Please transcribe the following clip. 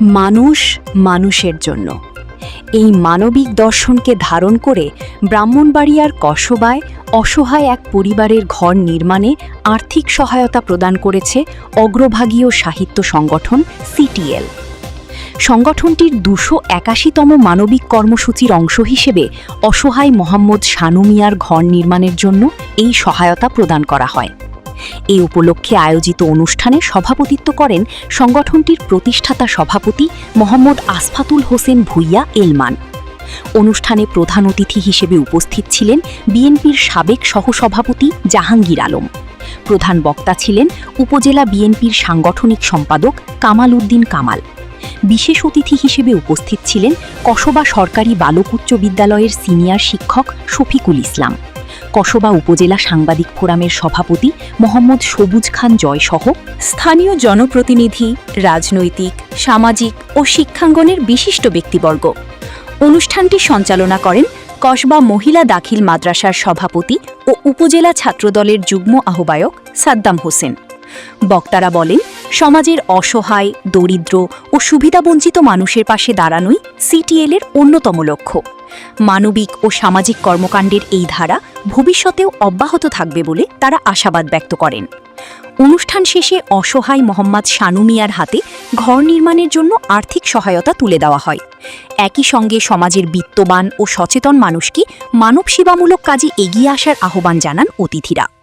মানুষ মানুষের জন্য এই মানবিক দর্শনকে ধারণ করে ব্রাহ্মণবাড়িয়ার কসবায় অসহায় এক পরিবারের ঘর নির্মাণে আর্থিক সহায়তা প্রদান করেছে অগ্রভাগীয় সাহিত্য সংগঠন সিটিএল। সংগঠনটির ২৮১তম মানবিক কর্মসূচির অংশ হিসেবে অসহায় মোহাম্মদ শানু মিয়ার ঘর নির্মাণের জন্য এই সহায়তা প্রদান করা হয়। এই উপলক্ষে আয়োজিত অনুষ্ঠানে সভাপতিত্ব করেন সংগঠনটির প্রতিষ্ঠাতা সভাপতি মোহাম্মদ আসফাতুল হোসেন ভুইয়া এলমান। অনুষ্ঠানে প্রধান অতিথি হিসেবে উপস্থিত ছিলেন বিএনপির সাবেক সহসভাপতি জাহাঙ্গীর আলম। প্রধান বক্তা ছিলেন উপজেলা বিএনপির সাংগঠনিক সম্পাদক কামাল উদ্দিন কামাল। বিশেষ অতিথি হিসেবে উপস্থিত ছিলেন কসবা সরকারি বালক উচ্চ বিদ্যালয়ের সিনিয়র শিক্ষক শফিকুল ইসলাম, কসবা উপজেলা সাংবাদিক ফোরামের সভাপতি মোহাম্মদ সবুজ খান জয়সহ স্থানীয় জনপ্রতিনিধি, রাজনৈতিক, সামাজিক ও শিক্ষাঙ্গনের বিশিষ্ট ব্যক্তিবর্গ। অনুষ্ঠানটি সঞ্চালনা করেন কসবা মহিলা দাখিল মাদ্রাসার সভাপতি ও উপজেলা ছাত্রদলের যুগ্ম আহ্বায়ক সাদ্দাম হোসেন। বক্তারা বলেন, সমাজের অসহায়, দরিদ্র ও সুবিধাবঞ্চিত মানুষের পাশে দাঁড়ানোই সিটিএল-এর অন্যতম লক্ষ্য। মানবিক ও সামাজিক কর্মকাণ্ডের এই ধারা ভবিষ্যতেও অব্যাহত থাকবে বলে তারা আশাবাদ ব্যক্ত করেন। অনুষ্ঠান শেষে অসহায় মোহাম্মদ শানু মিয়ার হাতে ঘর নির্মাণের জন্য আর্থিক সহায়তা তুলে দেওয়া হয়। একই সঙ্গে সমাজের বিত্তবান ও সচেতন মানুষকে মানবসেবামূলক কাজে এগিয়ে আসার আহ্বান জানান অতিথিরা।